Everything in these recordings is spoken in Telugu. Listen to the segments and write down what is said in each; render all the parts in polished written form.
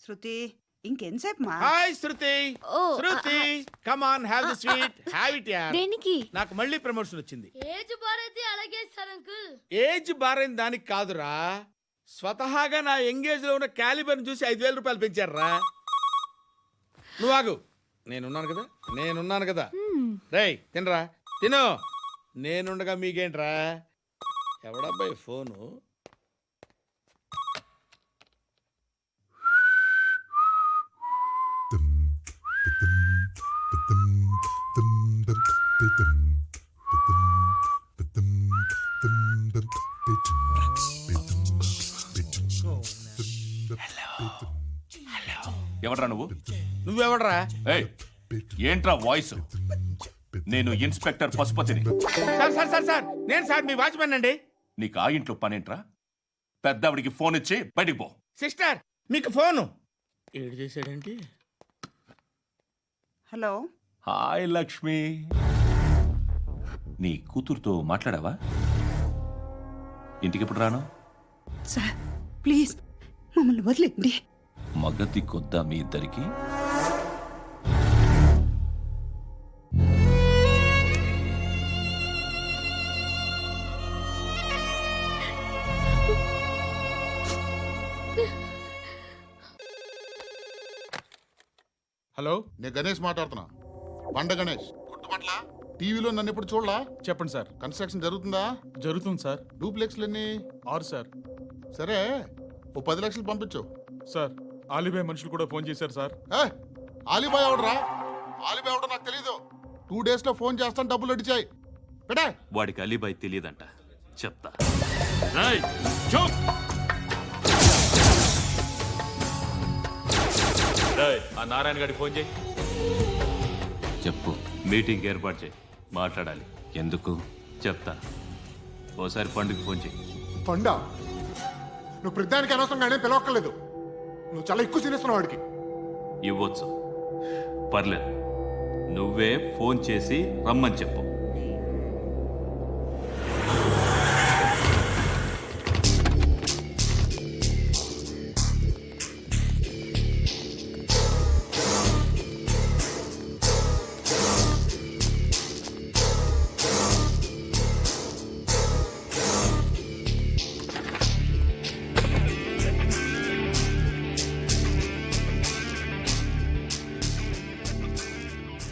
శృతి ఇంకెంతసేపు మా hi Shruti. Oh, Shruti come on have the sweet have it యార్. దేనికి? నాకు మళ్ళీ ప్రమోషన్ వచ్చింది. ఏజ్ బారైతే అలాగే సార్ అంకుల్. ఏజ్ బారైన దానికి కాదురా, స్వతహాగా నా ఎంగేజ్ లో ఉన్న క్యాలిబర్ చూసి 5,000 రూపాయలు పెంచారా. నువ్వు ఆగు, నేనున్నాను కదా. రేయ్ తినరా, తిను. నేనుండగా మీకేంట్రా? ఎవడబ్బాయి ఫోను? ఎవడ్రా నువ్వు? నువ్వెవడరా? ఏయ్, ఏంట్రా వాయిస్? నేను ఇన్స్పెక్టర్ పశుపతిని. సార్ నేను సార్ మీ వాచ్మెన్ అండి. నీకు ఆ ఇంట్లో పనేంట్రా? పెద్దవిడికి ఫోన్ ఇచ్చి బయటికి పో. సిస్టర్ మీకు ఫోను. ఏడు చేశాడేంటి? హలో హాయ్ లక్ష్మి, నీ కూతురుతో మాట్లాడావా? ఇంటికి ఎప్పుడు రాను? సార్ ప్లీజ్ మమ్మల్ని వదిలేండి. మగతి కొద్దా మీ ఇద్దరికి? హలో, నేను గణేష్ మాట్లాడుతున్నా. బండ గణేష్ గుర్తుపట్ల? టీవీలో నన్ను ఎప్పుడు చూడలా? చెప్పండి సార్. కన్స్ట్రక్షన్ జరుగుతుందా? జరుగుతుంది సార్. డూప్లెక్స్లు ఎన్ని? 6 సార్. సరే, ఓ 10 లక్షలు పంపించు. సార్, ఆలిబాయ్ మనుషులు కూడా ఫోన్ చేశారు సార్. ఆలిబాయ్ ఎవడరా? ఆలిబాయ్ ఎవడో నాకు తెలీదు. 2 days లో ఫోన్ చేస్తాను, డబ్బులు అడిచాయి పెడే. వాడికి అలీబాయ్ తెలియదంట, చెప్తా. ఆ నారాయణ గారికి ఫోన్ చేయి. చెప్పు. మీటింగ్ ఏర్పాటు చేయి, మాట్లాడాలి. ఎందుకు? చెప్తా. ఓసారి పండుగ ఫోన్ చేయి. పండా, నువ్వు ప్రతిదానికి అనవసరంగానే పిలవక్కర్లేదు. నువ్వు చాలా ఎక్కువ సీనిస్తున్నావు వాడికి. ఇవ్వచ్చు, పర్లేదు. నువ్వే ఫోన్ చేసి రమ్మని చెప్పు.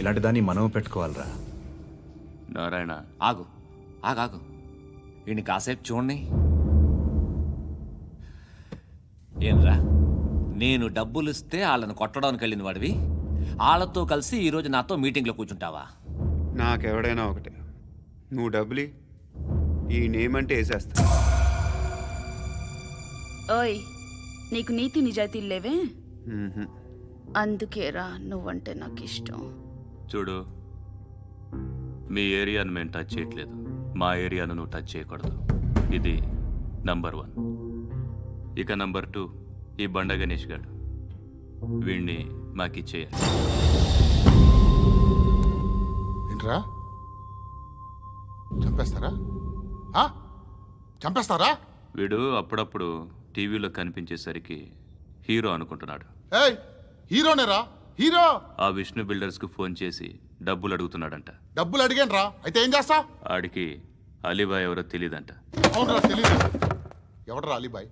ఇలాంటి దాన్ని మనం పెట్టుకోవాలరా. నారాయణ, ఆగు ఆగాగు, వీడిని కాసేపు చూడండి. ఏంరా, నేను డబ్బులు ఇస్తే వాళ్ళని కొట్టడానికి వెళ్ళిన వాడివి, వాళ్ళతో కలిసి ఈరోజు నాతో మీటింగ్లో కూర్చుంటావా? నాకెవడైనా ఒకటే, నువ్వు డబ్బులి, ఈ నేమ్ అంటే వేసేస్తా. ఓయ్, నీకు నీతి నిజాయితీలు లేవే, మ్మ్హ్మ్. అందుకేరా నువ్వంటే నాకు ఇష్టం. చూడు, మీ ఏరియాను మేము టచ్ చేయట్లేదు, మా ఏరియాను నువ్వు టచ్ చేయకూడదు. ఇది నంబర్ 1. ఇక నంబర్ 2, ఈ బండ గణేష్ గారు, వీణ్ణి మాకిచ్చేయాలి. ఏంట్రా, చంపేస్తారా? చంపేస్తారా? వీడు అప్పుడప్పుడు టీవీలో కనిపించేసరికి హీరో అనుకుంటున్నాడు. ఏయ్, హీరోనేరా, హీరో. ఆ విష్ణు బిల్డర్స్కు ఫోన్ చేసి డబ్బులు అడుగుతున్నాడంట. డబ్బులు అడిగాను రా, అయితే ఏం చేస్తా? ఆడికి అలీబాయ్ ఎవరో తెలియదంట. అవునరా, తెలీదు. ఎవడరా అలీబాయ్?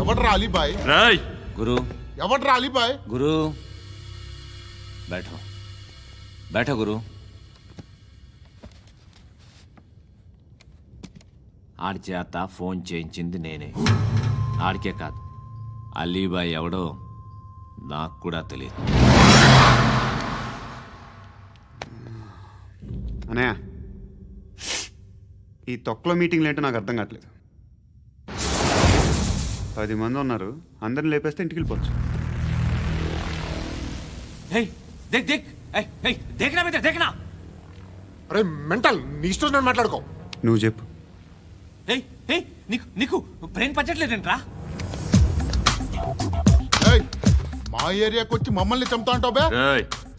ఎవడరా అలీబాయ్? రాయ్ గురు, ఎవడరా అలీబాయ్? గురు బైఠో, బైఠో గురు. ఆడి చేత ఫోన్ చేయించింది నేనే. ఆడికే కాదు, అలీబాయ్ ఎవడో నాకు కూడా తెలియదు. అనయ్య, ఈ తొక్కలో మీటింగ్లు ఏంటో నాకు అర్థం కావట్లేదు. 10 మంది ఉన్నారు, అందరిని లేపేస్తే ఇంటికి వెళ్ళిపోవచ్చు. అరే మెంటల్, నీ ఇష్టం మాట్లాడుకో. నువ్వు చెప్పు. నీకు బ్రెయిన్ పచ్చట్లేదంట్రా? మా ఏరియాకి వచ్చి మమ్మల్ని చంపుతా అంటావు బే?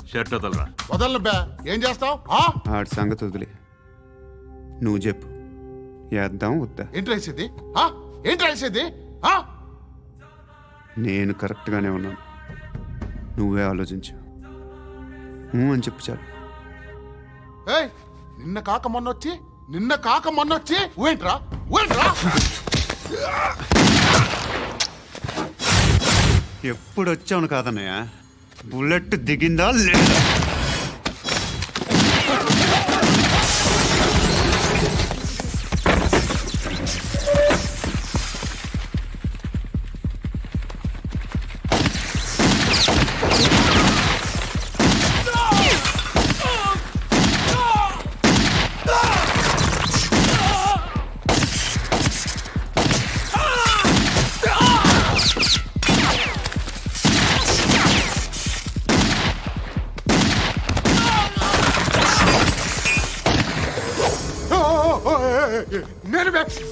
షర్ట్ వదలరా. వదలను బే. ఏం చేస్తావు? ఆడి సంగతి వదిలే, నువ్వు చెప్పు. వేద్దాం వద్దా? ఏంటి రాసేది? ఏంటి రాసేది? నేను కరెక్ట్గానే ఉన్నాను, నువ్వే ఆలోచించు. అని చెప్పు చాలు. ఏయ్, నిన్న కాక మొన్నొచ్చి ఊయంట్రా. ఎప్పుడు వచ్చావును కాదన్నయ్య, బుల్లెట్ దిగిందా లేదా?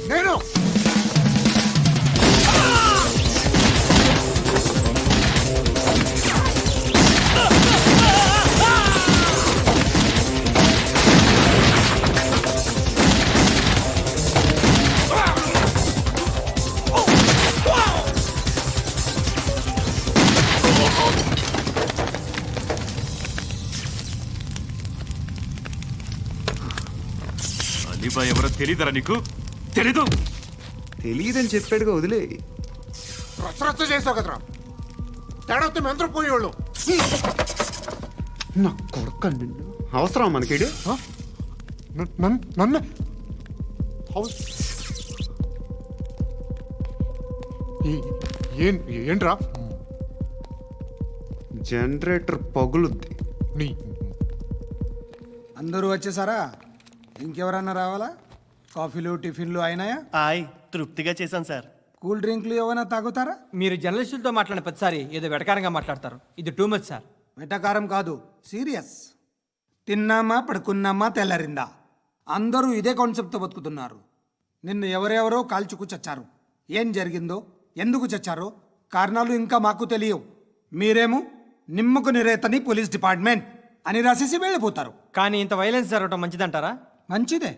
నేను అలీబాయ్ ఎవరో తెలీదరా నీకు? తెలీదు. తెలియదని చెప్పాడుగా, వదిలే. రచ్చ చేసావు కదరా, తేడా వస్తే మెంతరం పోయేవాళ్ళు. నా కొడుక, నిన్ను అవసరం మనకిడు. నన్ను హౌస్ ఏంట్రా? జనరేటర్ పగులుద్ది. నీ అందరూ వచ్చేసారా? ఇంకెవరన్నా రావాలా? కాఫీలు టిఫిన్లు అయినాయా? తృప్తిగా చేశాను సార్. కూల్ డ్రింక్లు ఏమైనా తాగుతారా? మీరు జర్నలిస్టులతో మాట్లాడిన ప్రతిసారి ఏదో వెటకారంగా మాట్లాడతారు. ఇది టూ మచ్ సార్. వెటకారం కాదు, సీరియస్. తిన్నామా పడుకున్నామా తెల్లరిందా, అందరూ ఇదే కాన్సెప్ట్తో బతుకుతున్నారు. నిన్న ఎవరెవరో కాల్చుకు చచ్చారు. ఏం జరిగిందో, ఎందుకు చచ్చారో కారణాలు ఇంకా మాకు తెలియవు. మీరేమో నిమ్మకు నిరేతని పోలీస్ డిపార్ట్మెంట్ అని రాసేసి వెళ్ళిపోతారు. కానీ ఇంత వైలెన్స్ జరగడం మంచిదంటారా? మంచిదే.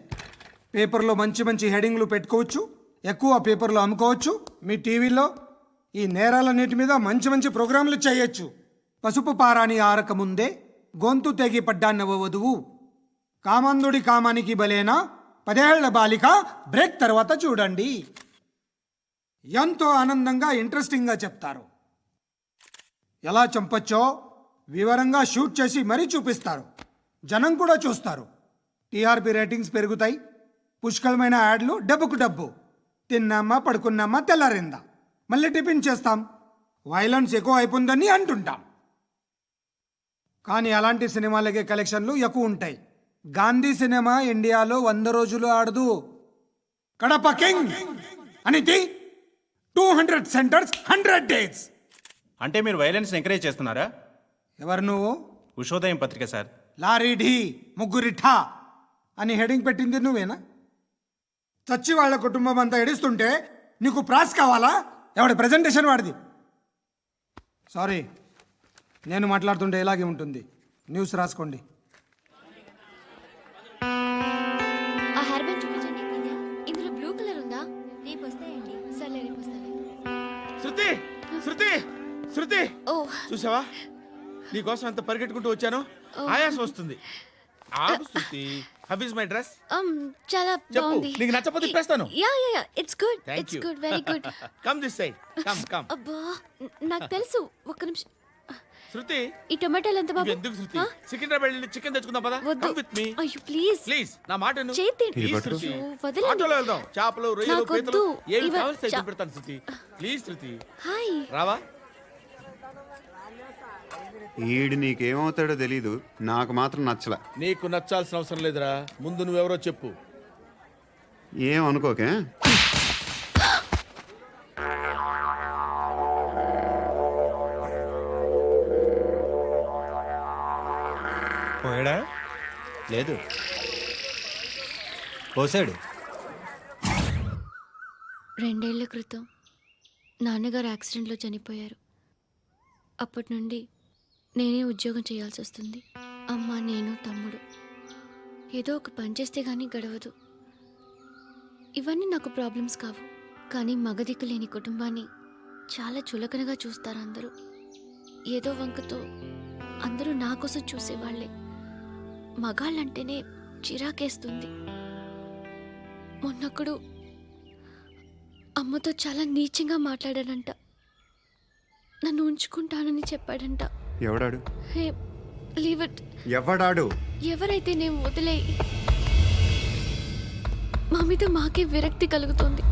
పేపర్లో మంచి మంచి హెడింగ్లు పెట్టుకోవచ్చు, ఎక్కువ పేపర్లు అమ్ముకోవచ్చు. మీ టీవీలో ఈ నేరాలన్నిటి మీద మంచి మంచి ప్రోగ్రాంలు చేయొచ్చు. పసుపు పారాని ఆరక ముందే గొంతు తెగి పడ్డాన్నవ వధువు, కామందుడి కామానికి బలేనా 10 ఏళ్ల బాలిక బ్రేక్ తర్వాత చూడండి. ఎంతో ఆనందంగా ఇంట్రెస్టింగ్గా చెప్తారు. ఎలా చంపచ్చో వివరంగా షూట్ చేసి మరీ చూపిస్తారు. జనం కూడా చూస్తారు. టీఆర్పీ రేటింగ్స్ పెరుగుతాయి. పుష్కలమైన యాడ్లు, డబ్బుకు డబ్బు. తిన్నామా పడుకున్నామా తెల్లారిందా, మళ్ళీ టిఫిన్ చేస్తాం. వైలెన్స్ ఎక్కువ అయిపోయిందని అంటుంటాం. కానీ అలాంటి సినిమాలకే కలెక్షన్లు ఎక్కువ ఉంటాయి. గాంధీ సినిమా ఇండియాలో 100 రోజులు ఆడదు. కడప కింగ్ అనితి 200 సెంటర్స్ 100 డేస్. అంటే మీరు వైలెన్స్ ఎంకరేజ్ చేస్తున్నారా? ఎవరు నువ్వు? ఉషోదయం పత్రిక సార్. లారీ ఢీ ముగ్గురిఠా అని హెడింగ్ పెట్టింది నువ్వేనా? చచ్చి వాళ్ళ కుటుంబం అంతా ఎడుస్తుంటే నీకు ప్రాస్ కావాలా? ఎవడి ప్రజెంటేషన్ వాడిది. సారీ, నేను మాట్లాడుతుంటే ఇలాగే ఉంటుంది. న్యూస్ రాసుకోండి. ఆ హెయిర్ బ్యాండ్ చూపించండి. ఇందులో బ్లూ కలర్ ఉందా? రేపు వస్తాయండి. సర్లే, రేపు వస్తాను. శృతి శృతి శృతి, ఓ చూసావా నీకోసం ఎంత పరిగెట్టుకుంటూ వచ్చాను. ఆయాసం వస్తుంది. ఆగు Shruti. How is my dress? చాలా చెప్పు. బాగుంది. నీకు నచ్చకపోతే తిప్పేస్తాను. Yeah it's good. Thank it's you. Good, very good. Come this side. Come. అబ్బా, నాకు తెలుసు. ఒక్క నిమిషం. శృతి, ఈ టొమాటోలు ఎంత బాబు? ఎందుకు శృతి? సికింద్రాబాద్ వెళ్ళి చికెన్ తెచ్చుకుందాం పదా. వద్దు. కమ్ విత్ మీ అయ్యో ప్లీజ్ ప్లీజ్. నా మాట విను. చేతి ప్లీజ్ శృతి. వదలండి. ఆటోలో వెళ్దాం. చేపలు, రొయ్యలు, నాకు పీతలు వద్దు. ఏమి ఇవ- కావాలి చా- పెడతాను శృతి. Please Shruti. హాయ్. రావా? ఈడు నీకేమవుతాడో తెలీదు, నాకు మాత్రం నచ్చలా. నీకు నచ్చాల్సిన అవసరం లేదురా. ముందు నువ్వెవరో చెప్పు. ఏం అనుకోకే. పోయాడా? లేదు, పోసాడు. 2 ఏళ్ల క్రితం నాన్నగారు యాక్సిడెంట్లో చనిపోయారు. అప్పటి నుండి నేనే ఉద్యోగం చేయాల్సి వస్తుంది. అమ్మ, నేను, తమ్ముడు ఏదో ఒక పని చేస్తే కానీ గడవదు. ఇవన్నీ నాకు ప్రాబ్లమ్స్ కావు. కానీ మగదిక్కు లేని కుటుంబాన్ని చాలా చులకనగా చూస్తారు అందరూ. ఏదో వంకతో అందరూ నా కోసం చూసేవాళ్లే. మగాళ్ళంటేనే చిరాకేస్తుంది. మొన్నొక్కడు అమ్మతో చాలా నీచంగా మాట్లాడాడంట. నన్ను ఉంచుకుంటానని చెప్పాడంట. ఎవడాడు? Hey leave it. ఎవడాడు? ఎవరైతే నేను వదిలే. మా మీద మాకే విరక్తి కలుగుతుంది.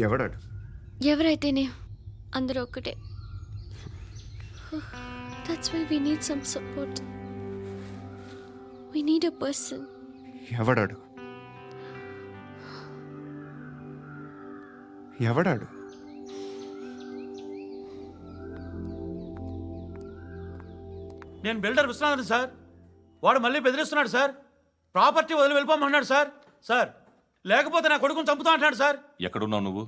ఎవడాడు? ఎవరైతేనే అందరూ ఒక్కటే. That's why we need some support. We need a person. ఎవడాడు? ఎవడాడు? నేను బిల్డర్ విశ్వనాథన్ సార్. వాడు మళ్ళీ బెదిరిస్తున్నాడు సార్. ప్రాపర్టీ వదిలి వెళ్ళిపోమన్నాడు సార్. సార్ లేకపోతే నా కొడుకుని చంపుతా అంటున్నాడు సార్. ఎక్కడున్నావు నువ్వు?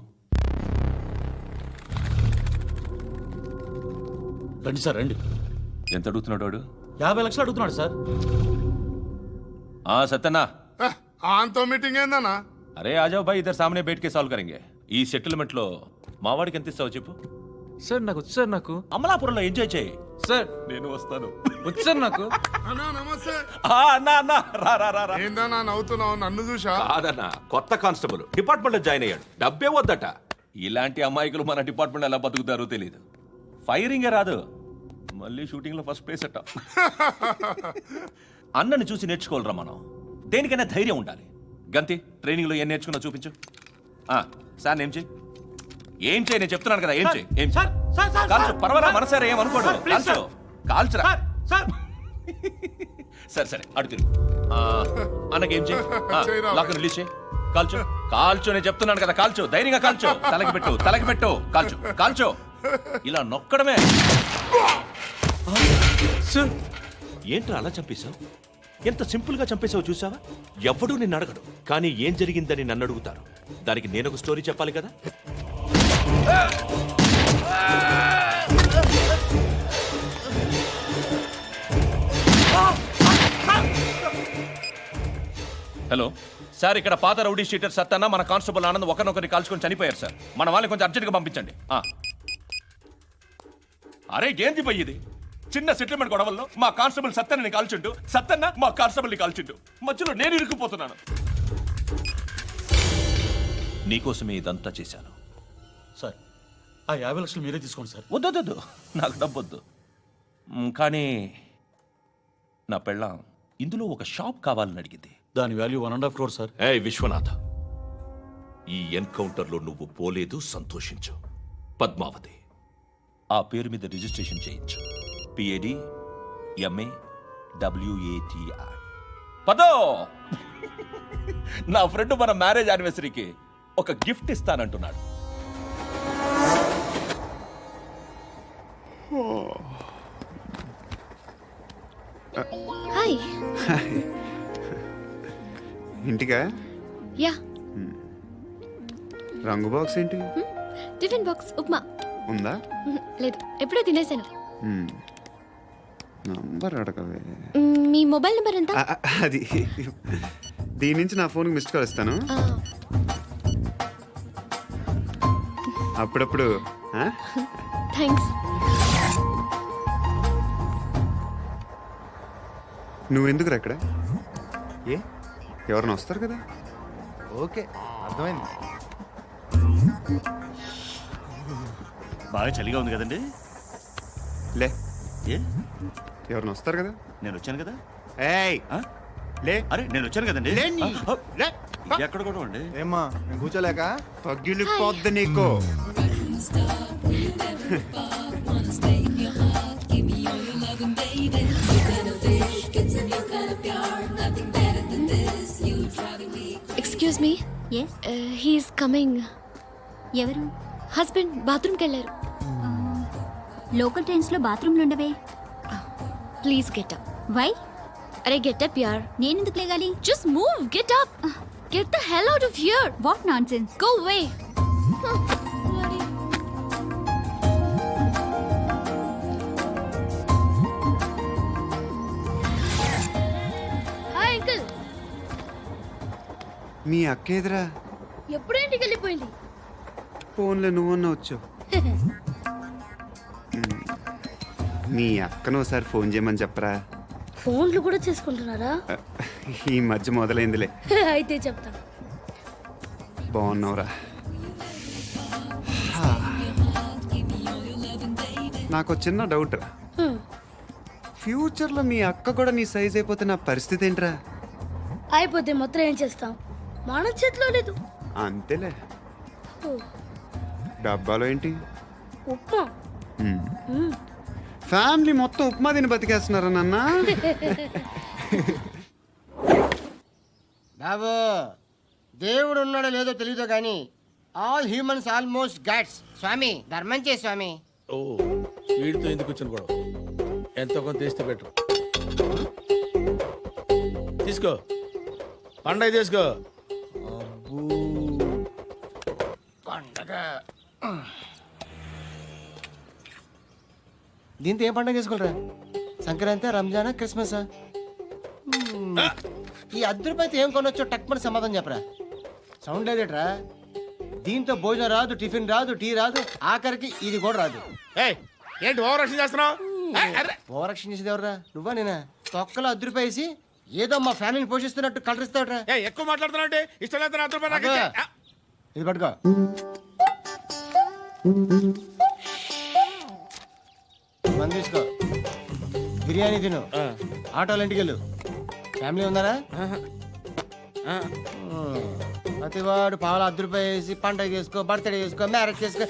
రండి సార్ రండి. ఎంత అడుగుతున్నాడు వాడు? 50 లక్షలు అడుగుతున్నాడు సార్. సత్యన్నా, ఆంతో మీటింగ్ ఏందన్నా? అరే ఆజావ్ భాయ్, ఇద్దరు సామనే బయట కే సాల్వ్ కరెంగే. ఈ సెటిల్మెంట్ లో మావాడికి ఎంత ఇస్తావు చెప్పు. సార్ నాకు వచ్చు సార్. నాకు అమలాపురంలో ఎంజాయ్ చేయి సార్. నేను వస్తాను. వచ్చు సార్ నాకు. అన్నా నమస్తే. అన్నా అన్నా రా రా రా రా. ఏందన్నా నవ్వుతున్నావు? నన్ను చూసా? కాదన్నా, కొత్త కానిస్టేబుల్ డిపార్ట్మెంట్ లో జాయిన్ అయ్యాడు. డబ్బే వద్దట. ఇలాంటి అమాయకులు మన డిపార్ట్మెంట్ ఎలా బతుకుతారో తెలియదు. ఫైరింగే రాదు, మళ్ళీ షూటింగ్ లో ఫస్ట్ ప్లేస్ అట్ట. అన్నని చూసి నేర్చుకోవాలరా మనం. దేనికైనా ధైర్యం ఉండాలి. గంతి, ట్రైనింగ్ లో ఏం నేర్చుకున్నా చూపించు. సార్ ఏం చేయి, ఏం చేయి, నేను చెప్తున్నాను కదా. ఏం చేయి, ఏం చేయి. కాల్చు, పర్వాలా, మనసారా ఏమనుకోడు. కాల్చు, కాల్చురా. సరే సరే, అడు తిరుగు. అన్నకేం చేయి, లాక్ రిలీజ్ చేయి. కాల్చు, కాల్చు, నేను చెప్తున్నాను కదా. కాల్చు, ధైర్యంగా కాల్చు. తలకి పెట్టు, తలకి పెట్టు. కాల్చు, కాల్చు. ఇలా నొక్కడమే. ఏంట్రా అలా చంపేశావు? ఎంత సింపుల్ గా చంపేశావు చూసావా? ఎవడూ నిన్ను అడగడు, కానీ ఏం జరిగిందని నన్ను అడుగుతారు. దానికి నేను ఒక స్టోరీ చెప్పాలి కదా. హలో సార్, ఇక్కడ పాత రౌడీ షీటర్ సత్తన్న, మన కానిస్టేబుల్ ఆనంద్ ఒకరినొకరిని కాల్చుకొని చనిపోయారు సార్. మన వాళ్ళని కొంచెం అర్జెంట్గా పంపించండి. అరే ఏంది పోయి ఇది? చిన్న సెటిల్మెంట్ గొడవల్లో మా కానిస్టేబుల్ సత్తన్నని కాల్చుంటూ, సత్తన్న మా కానిస్టేబుల్ని కాల్చుంటూ, మధ్యలో నేను ఇరుక్కుపోతున్నాను. నీకోసమే ఇదంతా చేశాను సార్. ఆ 50 లక్షలు మీరే తీసుకోండి సార్. వద్దొద్దు, నాకు డబ్బొద్దు. కానీ నా పెళ్ళాం ఇందులో ఒక షాప్ కావాలని అడిగింది. దాని వాల్యూ 1.5 crore సార్. విశ్వనాథ, ఈ ఎన్కౌంటర్లో నువ్వు పోలేదు, సంతోషించు. పద్మావతి ఆ పేరు మీద రిజిస్ట్రేషన్ చేయించు. PAD MA WATI. పదో, నా ఫ్రెండ్ మన మ్యారేజ్ యానివర్సరీకి ఒక గిఫ్ట్ ఇస్తానంటున్నాడు. హాయ్. ఇంటికా? యా. రంగు బాక్స్ ఏంటి? టిఫిన్ బాక్స్ ఉప్మా ఉందా? లేదు, ఎప్పుడో తినేసాను. నంబర్ అడగవే. మీ మొబైల్ నెంబర్ ఎంత? అది దీని నుంచి నా ఫోన్కి మిస్డ్ కాల్ ఇస్తాను. అప్పుడప్పుడు. థ్యాంక్స్. నువ్వెందుకు అక్కడ? ఏ ఎవరైనా వస్తారు కదా. ఓకే, అర్థమైంది. బాగా చలిగా ఉంది కదండి. లే, ఏ ఎవరైనా వస్తారు కదా. నేను వచ్చాను కదా. ఏయ్ లే. అరే నేను వచ్చాను కదండి. లే. ఎక్కడ కూడా అండి. ఏమ్మా, నేను కూర్చోలేక? పగిలిపోద్ది నీకు. Excuse me. Yes, he's coming. ఎవరు? హస్బెండ్ బాత్రూమ్కి వెళ్ళారు. లోకల్ ట్రైన్స్ లో బాత్రూమ్లు ఉండవే. Please get up. వై? అరే గెట్ అప్ యార్. నేనెందుకు లేగాలి? Just move, get up. Get the hell out of here. What nonsense. Go away. Hi uncle. మీ అక్క ఎదురా? ఎప్పుడు ఇంటికి వెళ్ళిపోయింది? ఫోన్లో నువ్వన్నా వచ్చావు. మీ అక్కను ఒకసారి ఫోన్ చేయమని చెప్పరా. ఫోన్లు కూడా చేసుకుంటున్నారా? ఈ మధ్య మొదలైందిలే. అయితే చెప్తా. బాగున్నావురా. నాకు చిన్న డౌట్. ఫ్యూచర్లో మీ అక్క కూడా నీ సైజ్ అయిపోతే నా పరిస్థితి ఏంట్రా? అయిపోతే మొత్తం ఏం చేస్తాం? మన చేతిలో లేదు. అంతేలే. డబ్బాలో ఏంటి? ఉప్మా. ఫ్యామిలీ మొత్తం ఉప్మా తిని బతికేస్తున్నారా నాన్న? బాబు, దేవుడు ఉన్నాడో లేదో తెలియదు కానీ ఆల్ హ్యూమన్స్ ఆల్మోస్ట్ గాడ్స్. స్వామి ధర్మం చే స్వామి. ఓ వీడితో ఎందుకు వచ్చిన గొడవ? ఎంతో కొంత తీస్తే పెట్టు. తీసుకో, పండగ తీసుకో. పండగ దీంతో ఏం పండగ చేసుకోలేరా? సంక్రాంతి, రంజానా, క్రిస్మసా? ఈ అద్దరిపైతే ఏం కొనొచ్చో టక్మని సమాధానం చెప్పరా. సౌండ్ లేదేట్రా? దీంతో భోజనం రాదు, టిఫిన్ రాదు, టీ రాదు, ఆఖరికి ఇది కూడా రాదు. ఏయ్, ఏంటి ఓవర్ యాక్షన్ చేస్తున్నావు? ఓవరాక్షన్ చేసేది ఎవరా? నువ్వా నేనా? తొక్కలో అద్దరిపేసి ఏదో మా ఫ్యామిలీని పోషిస్తున్నట్టు కలరిస్తావుట్రా. ఎక్కువ మాట్లాడుతున్నావు. ఇష్టం లేదు నా రూపాయలు నాకు అబ్బా. ఇచ్చే. ఇది పట్టుకో. మంది తీసుకో, బిర్యానీ తిను, ఆటోలు ఇంటికి వెళ్ళు. ఫ్యామిలీ ఉందారా? ప్రతివాడు పావులు 10 రూపాయలు వేసి పండగ చేసుకో, బర్త్డే చేసుకో, మ్యారేజ్ చేసుకో.